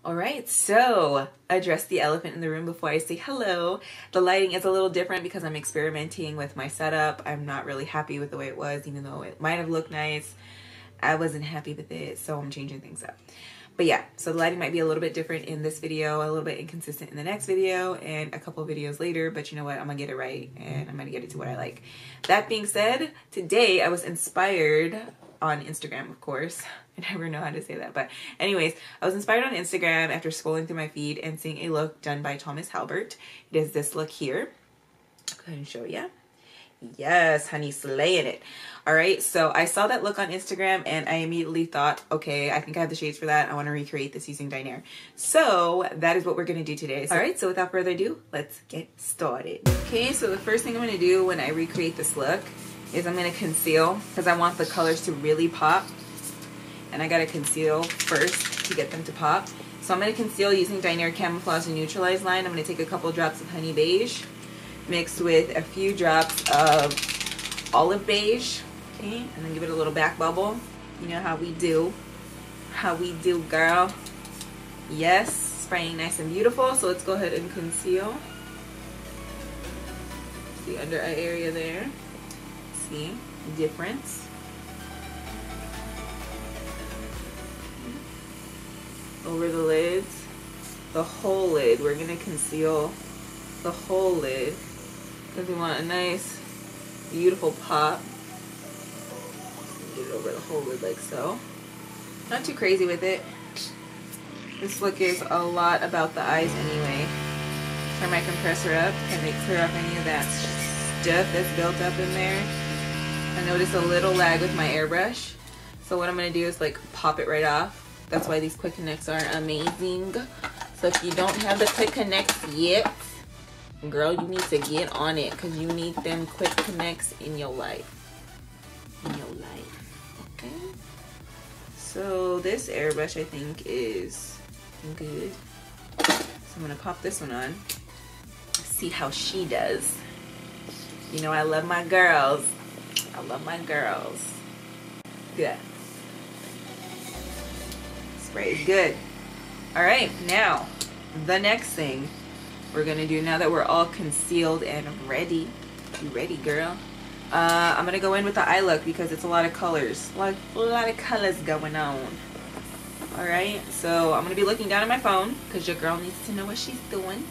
Alright, so address the elephant in the room before I say hello. The lighting is a little different because I'm experimenting with my setup. I'm not really happy with the way it was, even though it might have looked nice. I wasn't happy with it, so I'm changing things up. But yeah, so the lighting might be a little bit different in this video, a little bit inconsistent in the next video, and a couple of videos later, but you know what, I'm gonna get it right, and I'm gonna get it to what I like. That being said, today I was inspired on Instagram, of course. I never know how to say that, but anyways, I was inspired on Instagram after scrolling through my feed and seeing a look done by Thomas Halbert. It is this look here. Go ahead and show you. Yes, honey, slaying it. All right, so I saw that look on Instagram and I immediately thought, okay, I think I have the shades for that. I want to recreate this using Dinair. So that is what we're going to do today. All right, so without further ado, let's get started. Okay, so the first thing I'm going to do when I recreate this look is I'm going to conceal because I want the colors to really pop. And I got to conceal first to get them to pop. So I'm going to conceal using Dinair Camouflage and Neutralize line. I'm going to take a couple drops of Honey Beige mixed with a few drops of Olive Beige. Okay, and then give it a little back bubble. You know how we do. How we do, girl. Yes, spraying nice and beautiful. So let's go ahead and conceal. See under eye area there. See the difference. Over the lids, the whole lid. We're gonna conceal the whole lid because we want a nice, beautiful pop. Get it over the whole lid like so. Not too crazy with it. This look is a lot about the eyes anyway. Turn my compressor up and they clear up any of that stuff that's built up in there. I notice a little lag with my airbrush. So what I'm gonna do is like pop it right off. That's why these quick connects are amazing. So if you don't have the quick connects yet, girl, you need to get on it because you need them quick connects in your life. Okay. So this airbrush I think is good. So I'm gonna pop this one on. See how she does. You know I love my girls. I love my girls. Good. Spray is good. All right, now the next thing we're gonna do now that we're all concealed and ready. You ready, girl? I'm gonna go in with the eye look because it's a lot of colors, a lot of colors going on. All right, so I'm gonna be looking down at my phone because your girl needs to know what she's doing.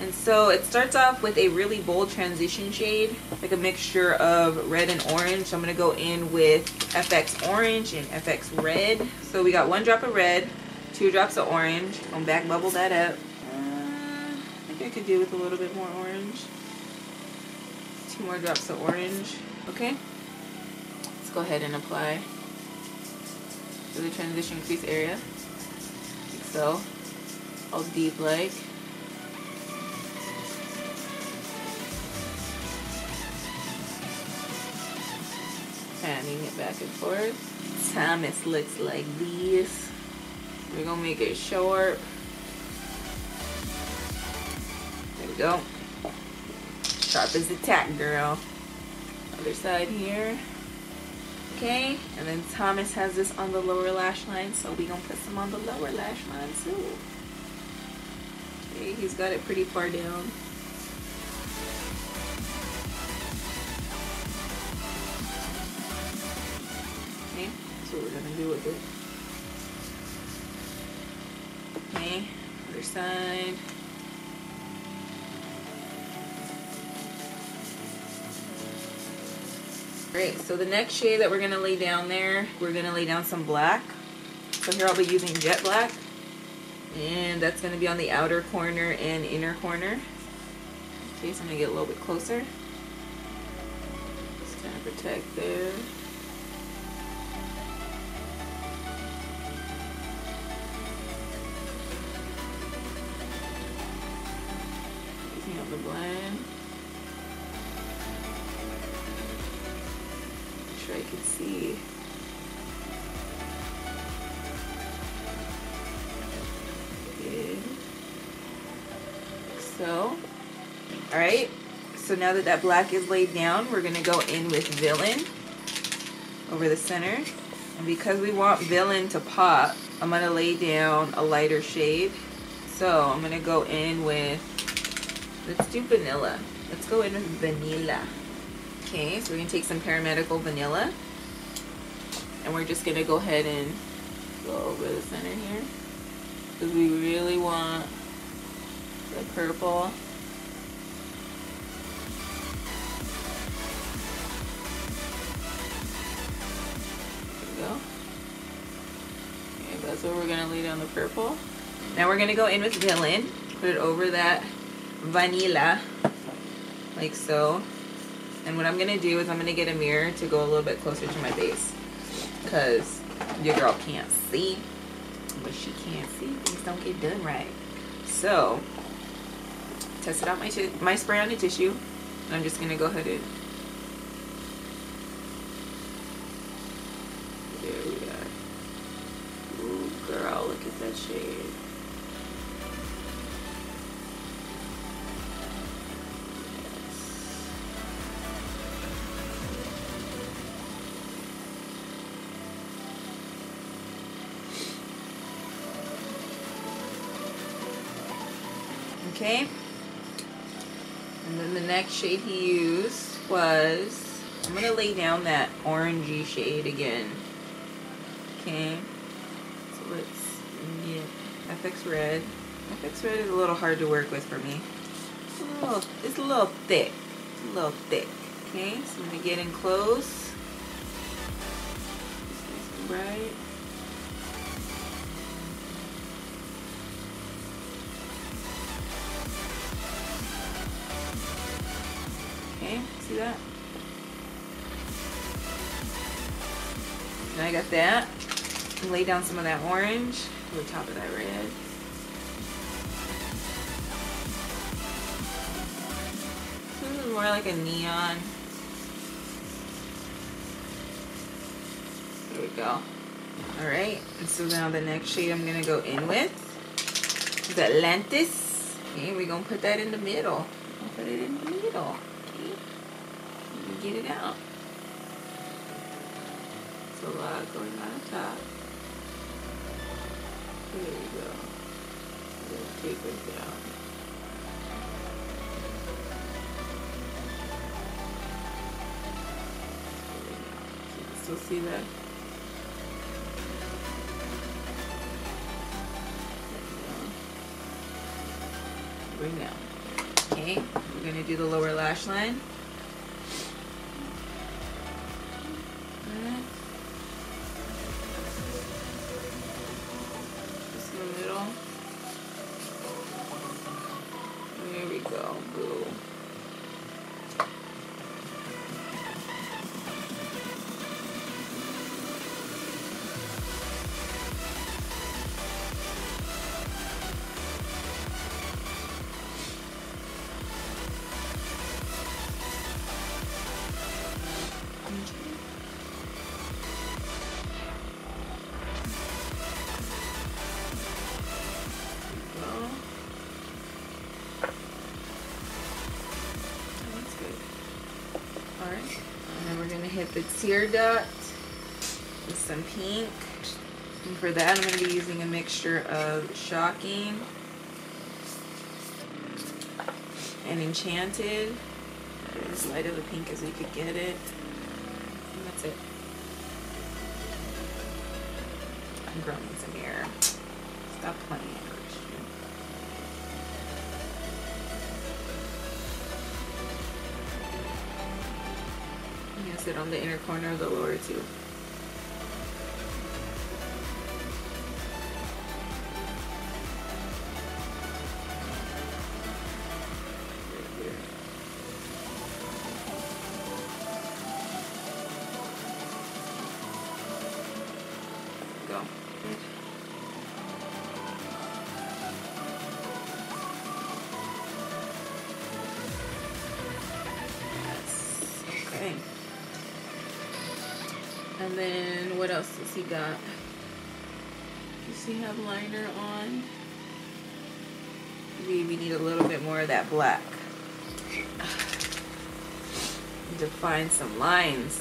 And so it starts off with a really bold transition shade, like a mixture of red and orange. So I'm gonna go in with FX orange and FX red. So we got 1 drop of red, 2 drops of orange. I'm gonna back bubble that up. I think I could do with a little bit more orange. 2 more drops of orange. Okay, let's go ahead and apply to the transition crease area, like so, all deep like. Panning it back and forth. Thomas looks like this. We're gonna make it short. There we go. Sharp as a tack, girl. Other side here. Okay, and then Thomas has this on the lower lash line, so we gonna put some on the lower lash line too. Okay, he's got it pretty far down. Okay, that's what we're gonna do with it. Okay, other side. Great, so the next shade that we're gonna lay down there, we're gonna lay down some black. So here I'll be using jet black. And that's gonna be on the outer corner and inner corner. Okay, so I'm gonna get a little bit closer. Just kind of protect there. Using up the blend. I can see. Good. Like so. Alright, so now that black is laid down, we're going to go in with Villain over the center. And because we want Villain to pop, I'm gonna lay down a lighter shade. So I'm gonna go in with, let's do vanilla. Let's go in with vanilla. Okay, so we're gonna take some Paramedical vanilla, and we're just gonna go ahead and go over the center here, because we really want the purple. There we go. Okay, that's where we're gonna lay down the purple. Now we're gonna go in with Villain, put it over that vanilla, like so. And what I'm gonna do is I'm gonna get a mirror to go a little bit closer to my base, because your girl can't see. But she can't see, things don't get done right. So, tested out my spray on the tissue. And I'm just gonna go ahead and, there we are. Ooh, girl, look at that shade. Okay, and then the next shade he used was, I'm going to lay down that orangey shade again. Okay, so let's get FX Red. FX Red is a little hard to work with for me. It's a little thick. It's a little thick. Okay, so I'm going to get in close. Just nice and bright. Okay, see that? Now I got that. And lay down some of that orange over top of that red. So this is more like a neon. There we go. Alright, and so now the next shade I'm going to go in with is Atlantis. Okay, we're going to put that in the middle. Put it in the middle. Get it out. It's a lot going on top. There we go. Just tape it down. You can still see that? Bring down. Okay, we're going to do the lower lash line. Hit the tear dot with some pink, and for that I'm going to be using a mixture of Shocking and Enchanted, as light of a pink as we could get it, and that's it. I'm growing some mirror. Stop playing it. Sit on the inner corner of the lower too. Go. Yes. Okay. And then what else does he got? Does he have liner on? Maybe we need a little bit more of that black. Define some lines.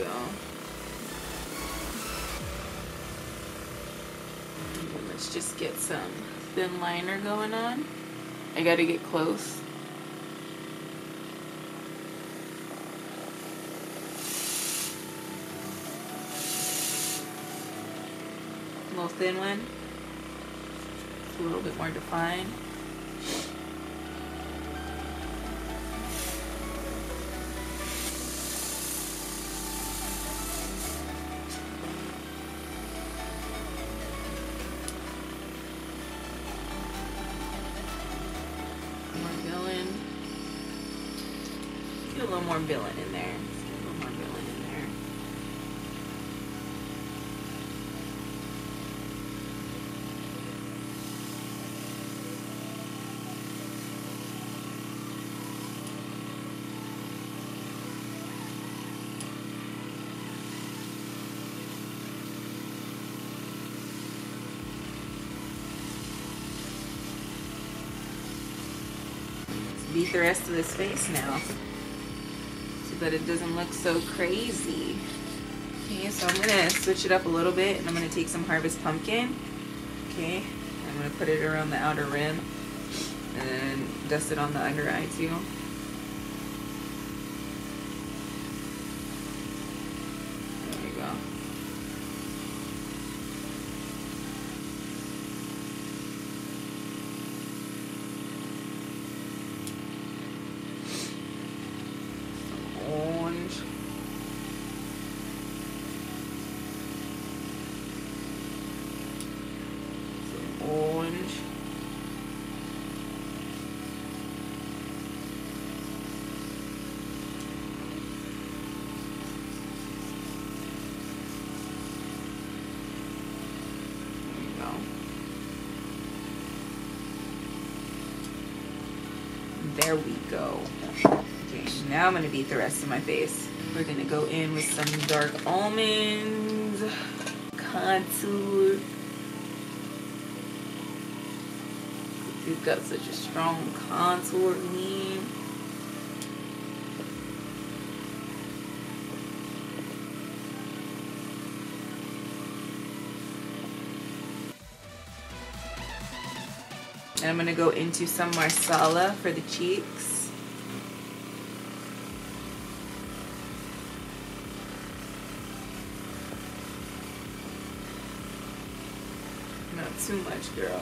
go. And let's just get some thin liner going on. I gotta get close. A little thin one. It's a little bit more defined. Get a little more billing in there. Let's get a little more billing in there. Let's beat the rest of this face now, but it doesn't look so crazy. Okay, so I'm gonna switch it up a little bit, and I'm gonna take some Harvest Pumpkin. Okay, I'm gonna put it around the outer rim, and then dust it on the under eye too. There we go. Orange. There we go. Okay, now I'm going to beat the rest of my face. We're going to go in with some dark almonds, contour. You've got such a strong contour lean. And I'm going to go into some Marsala for the cheeks. Not too much, girl.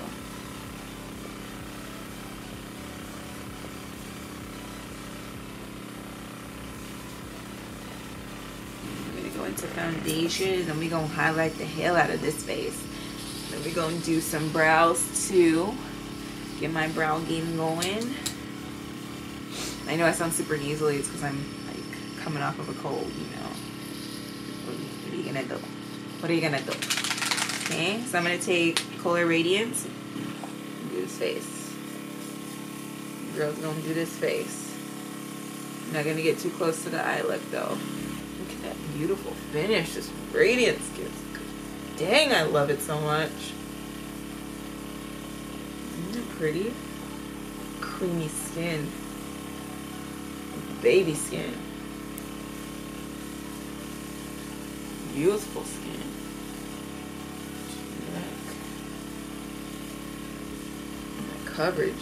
I'm going to go into foundation, and we're going to highlight the hell out of this face. Then we're going to do some brows too. Get my brow game going. I know I sound super nasally. It's because I'm like coming off of a cold, you know. What are you gonna do? What are you gonna do? Okay, so I'm gonna take Colair Radiance and do this face. Girl's gonna do this face. I'm not gonna get too close to the eye look though. Look at that beautiful finish. This radiance gives. Dang, I love it so much. Pretty creamy skin, baby skin, beautiful skin. That coverage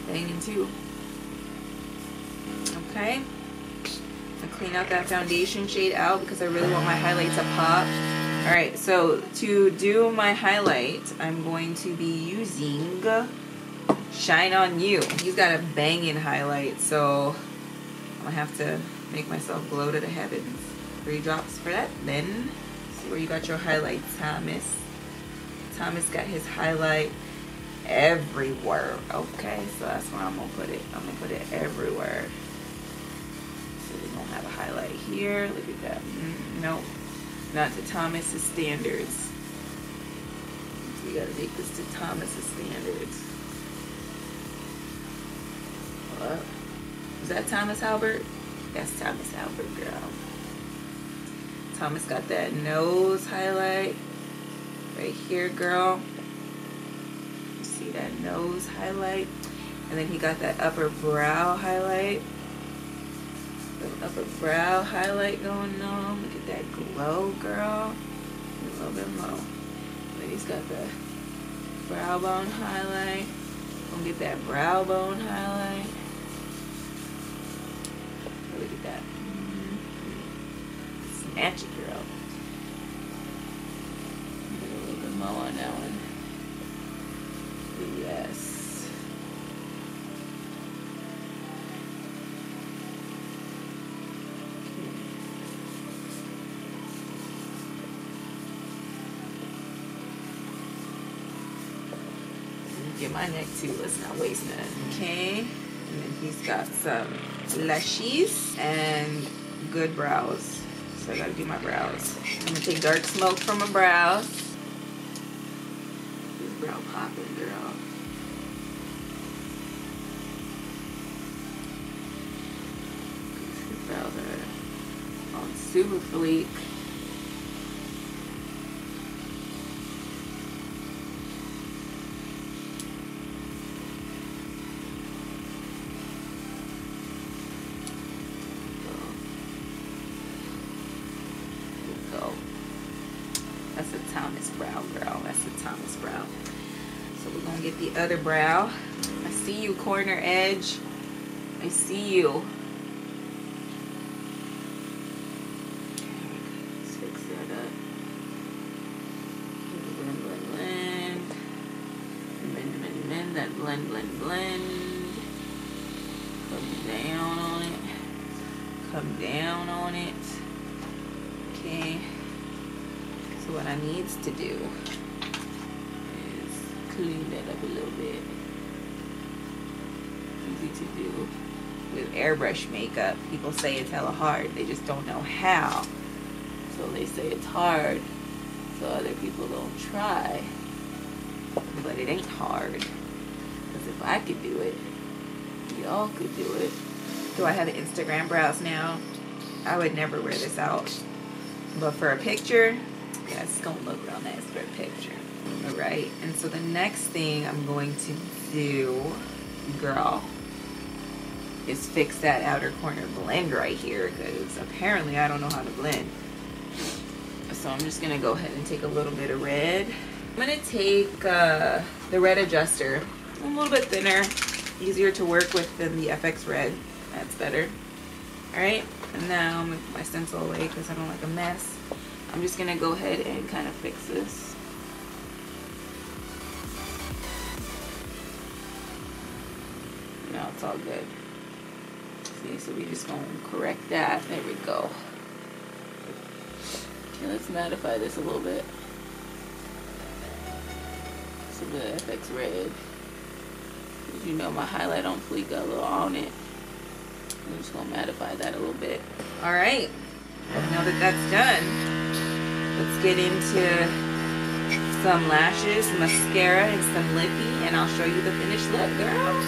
banging too. Okay, I clean out that foundation shade out because I really want my highlight to pop. All right, so to do my highlight, I'm going to be using Shine On You. He's got a banging highlight, so I'm gonna have to make myself glow to the heavens. 3 drops for that. Then see where you got your highlight, Thomas. Thomas got his highlight everywhere. Okay, so that's where I'm gonna put it. I'm gonna put it everywhere. So we're gonna have a highlight here. Look at that. Nope, not to Thomas's standards. We gotta make this to Thomas's standards. Is that Thomas Halbert? That's Thomas Halbert, girl. Thomas got that nose highlight right here, girl. You see that nose highlight? And then he got that upper brow highlight. The upper brow highlight going on. Look at that glow, girl. A little bit low. Lady's got the brow bone highlight. Gonna get that brow bone highlight. Look at that. Snatch it, girl. Get a little bit more on that one. Yes. Get my neck too, let's not waste that. Okay, and then he's got some lashes and good brows. So I gotta do my brows. I'm gonna take dark smoke from my brows. This brow popping, girl. These brows are on super fleek. That's a Thomas brow, girl. That's a Thomas brow. So we're gonna get the other brow. I see you, corner edge. I see you. Let's fix that up. Blend, blend, blend. Blend, blend, blend. That blend, blend, blend. Come down on it. Come down on it. Okay. So what I need to do is clean that up a little bit. Easy to do with airbrush makeup. People say it's hella hard. They just don't know how. So they say it's hard so other people don't try. But it ain't hard. Because if I could do it, y'all could do it. Do I have Instagram brows now? I would never wear this out. But for a picture, yeah, it's gonna look real nice for a picture. Alright, and so the next thing I'm going to do, girl, is fix that outer corner blend right here, because apparently I don't know how to blend. So I'm just gonna go ahead and take a little bit of red. I'm gonna take the red adjuster, a little bit thinner, easier to work with than the FX red. That's better. Alright, and now I'm gonna put my stencil away because I don't like a mess. I'm just gonna go ahead and kind of fix this. Now it's all good. See, so we just gonna correct that. There we go. Okay, let's mattify this a little bit. Some of the FX red. As you know, my highlight on fleek got a little on it. I'm just gonna mattify that a little bit. All right, now that that's done, let's get into some lashes, mascara, and some lippy, and I'll show you the finished look, girl.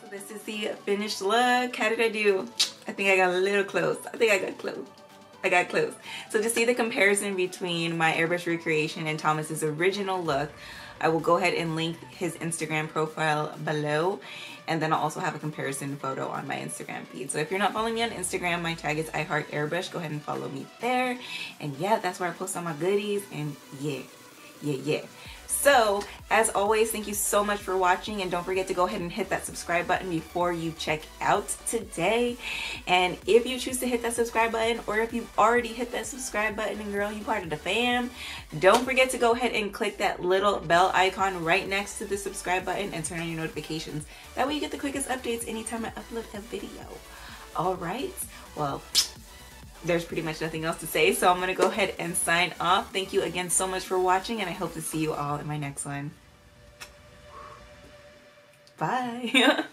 So this is the finished look. How did I do? I think I got a little close. I think I got close. I got close. So to see the comparison between my airbrush recreation and Thomas's original look, I will go ahead and link his Instagram profile below, and then I'll also have a comparison photo on my Instagram feed. So if you're not following me on Instagram, my tag is IHeartAirbrush. Go ahead and follow me there. And yeah, that's where I post all my goodies. And yeah. So as always, thank you so much for watching, and don't forget to go ahead and hit that subscribe button before you check out today. And if you choose to hit that subscribe button, or if you've already hit that subscribe button and girl, you part of the fam, don't forget to go ahead and click that little bell icon right next to the subscribe button and turn on your notifications. That way you get the quickest updates anytime I upload a video. All right, well, there's pretty much nothing else to say, so I'm gonna go ahead and sign off. Thank you again so much for watching, and I hope to see you all in my next one. Bye.